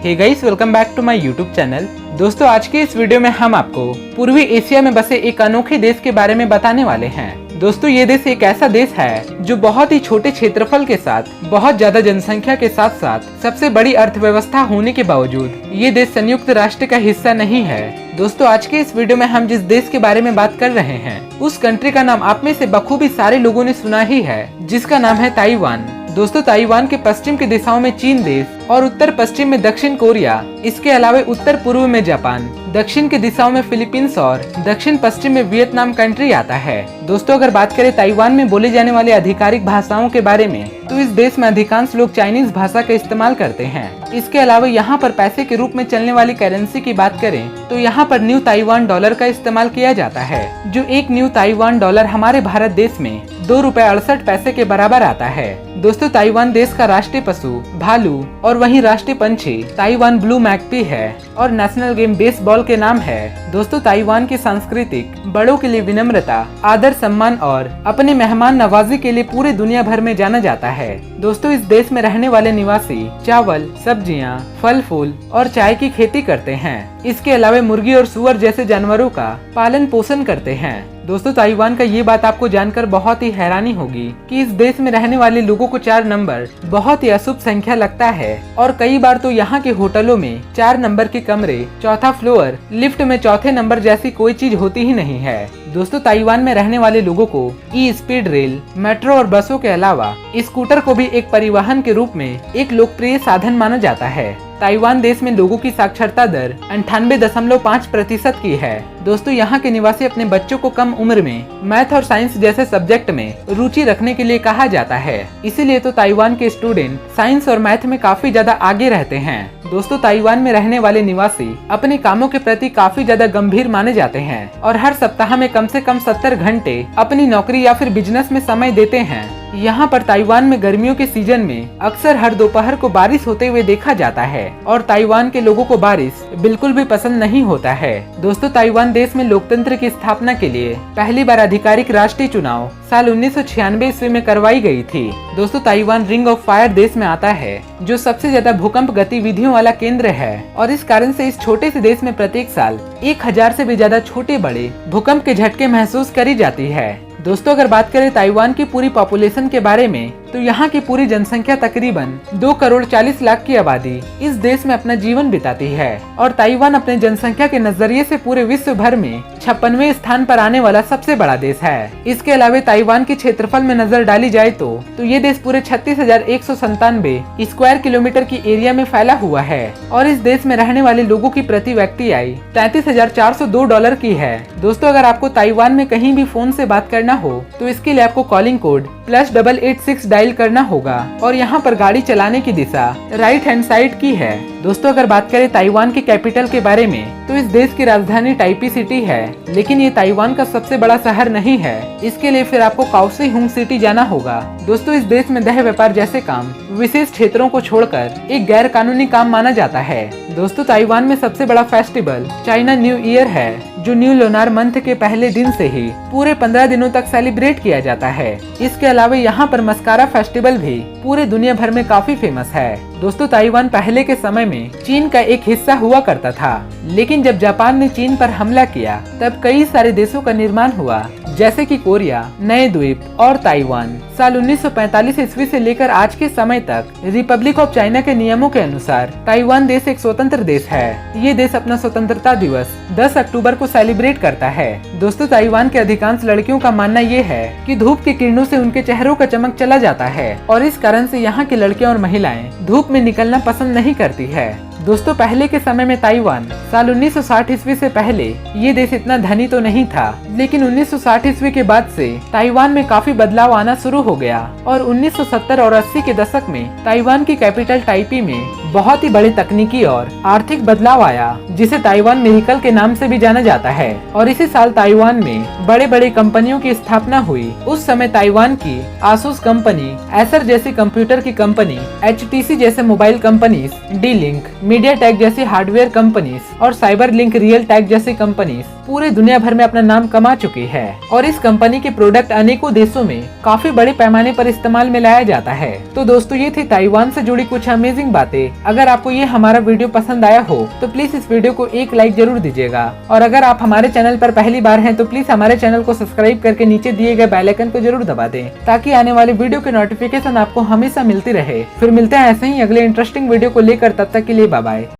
Hey guys, welcome back to my YouTube channel. दोस्तों, आज के इस वीडियो में हम आपको पूर्वी एशिया में बसे एक अनोखे देश के बारे में बताने वाले हैं। दोस्तों, ये देश एक ऐसा देश है जो बहुत ही छोटे क्षेत्रफल के साथ बहुत ज्यादा जनसंख्या के साथ साथ सबसे बड़ी अर्थव्यवस्था होने के बावजूद ये देश संयुक्त राष्ट्र का हिस्सा नहीं है। दोस्तों, आज के इस वीडियो में हम जिस देश के बारे में बात कर रहे हैं उस कंट्री का नाम आप में से बखूबी सारे लोगों ने सुना ही है, जिसका नाम है ताइवान। दोस्तों, ताइवान के पश्चिम की दिशाओं में चीन देश और उत्तर पश्चिम में दक्षिण कोरिया, इसके अलावा उत्तर पूर्व में जापान, दक्षिण की दिशाओं में फिलीपींस और दक्षिण पश्चिम में वियतनाम कंट्री आता है। दोस्तों, अगर बात करें ताइवान में बोले जाने वाले आधिकारिक भाषाओं के बारे में तो इस देश में अधिकांश लोग चाइनीज भाषा का इस्तेमाल करते हैं। इसके अलावा यहाँ पर पैसे के रूप में चलने वाली करेंसी की बात करें तो यहाँ पर न्यू ताइवान डॉलर का इस्तेमाल किया जाता है, जो एक न्यू ताइवान डॉलर हमारे भारत देश में ₹2.68 के बराबर आता है। दोस्तों, ताइवान देश का राष्ट्रीय पशु भालू और वहीं राष्ट्रीय पंछी ताइवान ब्लू मैकपी है और नेशनल गेम बेसबॉल के नाम है। दोस्तों, ताइवान की सांस्कृतिक बड़ों के लिए विनम्रता, आदर सम्मान और अपने मेहमान नवाजी के लिए पूरे दुनिया भर में जाना जाता है। दोस्तों, इस देश में रहने वाले निवासी चावल, सब्जियां, फल फूल और चाय की खेती करते हैं। इसके अलावा मुर्गी और सुअर जैसे जानवरों का पालन पोषण करते हैं। दोस्तों, ताइवान का ये बात आपको जानकर बहुत ही हैरानी होगी कि इस देश में रहने वाले लोगों को 4 नंबर बहुत ही अशुभ संख्या लगता है और कई बार तो यहाँ के होटलों में 4 नंबर के कमरे, चौथा फ्लोर, लिफ्ट में चौथे नंबर जैसी कोई चीज होती ही नहीं है। दोस्तों, ताइवान में रहने वाले लोगों को ई स्पीड रेल, मेट्रो और बसों के अलावा स्कूटर को भी एक परिवहन के रूप में एक लोकप्रिय साधन माना जाता है। ताइवान देश में लोगों की साक्षरता दर 98.5% की है। दोस्तों, यहाँ के निवासी अपने बच्चों को कम उम्र में मैथ और साइंस जैसे सब्जेक्ट में रुचि रखने के लिए कहा जाता है, इसीलिए तो ताइवान के स्टूडेंट साइंस और मैथ में काफी ज्यादा आगे रहते हैं। दोस्तों, ताइवान में रहने वाले निवासी अपने कामों के प्रति काफी ज्यादा गंभीर माने जाते हैं और हर सप्ताह में कम से कम 70 घंटे अपनी नौकरी या फिर बिजनेस में समय देते हैं। यहाँ पर ताइवान में गर्मियों के सीजन में अक्सर हर दोपहर को बारिश होते हुए देखा जाता है और ताइवान के लोगों को बारिश बिल्कुल भी पसंद नहीं होता है। दोस्तों, ताइवान देश में लोकतंत्र की स्थापना के लिए पहली बार आधिकारिक राष्ट्रीय चुनाव साल 1996 ईस्वी में करवाई गई थी। दोस्तों, ताइवान रिंग ऑफ फायर देश में आता है, जो सबसे ज्यादा भूकंप गतिविधियों वाला केंद्र है और इस कारण से इस छोटे से देश में प्रत्येक साल 1000 से भी ज्यादा छोटे बड़े भूकंप के झटके महसूस करी जाती है। दोस्तों, अगर बात करें ताइवान की पूरी पॉपुलेशन के बारे में तो यहाँ की पूरी जनसंख्या तकरीबन 2,40,00,000 की आबादी इस देश में अपना जीवन बिताती है और ताइवान अपने जनसंख्या के नजरिए से पूरे विश्व भर में 56वें स्थान पर आने वाला सबसे बड़ा देश है। इसके अलावा ताइवान के क्षेत्रफल में नजर डाली जाए तो ये देश पूरे 36,197 स्क्वायर किलोमीटर की एरिया में फैला हुआ है और इस देश में रहने वाले लोगों की प्रति व्यक्ति आय $33,402 की है। दोस्तों, अगर आपको ताइवान में कहीं भी फोन से बात करना हो तो इसके लिए आपको कॉलिंग कोड +886 डायल करना होगा और यहाँ पर गाड़ी चलाने की दिशा राइट हैंड साइड की है। दोस्तों, अगर बात करें ताइवान की कैपिटल के बारे में तो इस देश की राजधानी टाइपी सिटी है, लेकिन ये ताइवान का सबसे बड़ा शहर नहीं है। इसके लिए फिर आपको काओसिहुंग सिटी जाना होगा। दोस्तों, इस देश में देह व्यापार जैसे काम विशेष क्षेत्रों को छोड़कर एक गैर कानूनी काम माना जाता है। दोस्तों, ताइवान में सबसे बड़ा फेस्टिवल चाइना न्यू ईयर है, जो न्यू लुनार मंथ के पहले दिन से ही पूरे 15 दिनों तक सेलिब्रेट किया जाता है। इसके अलावा यहाँ पर मस्कारा फेस्टिवल भी पूरे दुनिया भर में काफी फेमस है। दोस्तों, ताइवान पहले के समय में चीन का एक हिस्सा हुआ करता था, लेकिन जब जापान ने चीन पर हमला किया तब कई सारे देशों का निर्माण हुआ, जैसे कि कोरिया, नए द्वीप और ताइवान। साल 1945 ईस्वी से लेकर आज के समय तक रिपब्लिक ऑफ चाइना के नियमों के अनुसार ताइवान देश एक स्वतंत्र देश है। ये देश अपना स्वतंत्रता दिवस 10 अक्टूबर को सेलिब्रेट करता है। दोस्तों, ताइवान के अधिकांश लड़कियों का मानना ये है कि धूप के किरणों से उनके चेहरों का चमक चला जाता है और इस कारण से यहाँ की लड़कियां और महिलाएं धूप में निकलना पसंद नहीं करती है। दोस्तों, पहले के समय में ताइवान साल 1960 ईस्वी से पहले ये देश इतना धनी तो नहीं था, लेकिन 1960 ईस्वी के बाद से ताइवान में काफी बदलाव आना शुरू हो गया और 1970 और 80 के दशक में ताइवान की कैपिटल टाइपी में बहुत ही बड़े तकनीकी और आर्थिक बदलाव आया, जिसे ताइवान मिरेकल के नाम से भी जाना जाता है और इसी साल ताइवान में बड़े बड़े कंपनियों की स्थापना हुई। उस समय ताइवान की आसूस कंपनी, एसर जैसी कंप्यूटर की कंपनी, HTC जैसे mobile companies, D link, media take जैसी हार्डवेयर कंपनीज और साइबर लिंक, रियल टैग जैसी कंपनी पूरे दुनिया भर में अपना नाम कमा चुकी है और इस कंपनी के प्रोडक्ट अनेकों देशों में काफी बड़े पैमाने पर इस्तेमाल में लाया जाता है। तो दोस्तों ये थी ताइवान से जुड़ी कुछ अमेजिंग बातें। अगर आपको ये हमारा वीडियो पसंद आया हो तो प्लीज इस वीडियो को एक लाइक जरूर दीजिएगा और अगर आप हमारे चैनल पर पहली बार हैं तो प्लीज हमारे चैनल को सब्सक्राइब करके नीचे दिए गए बेल आइकन को जरूर दबा दें ताकि आने वाली वीडियो की नोटिफिकेशन आपको हमेशा मिलती रहे। फिर मिलते हैं ऐसे ही अगले इंटरेस्टिंग वीडियो को लेकर, तब तक के लिए बाय बाय।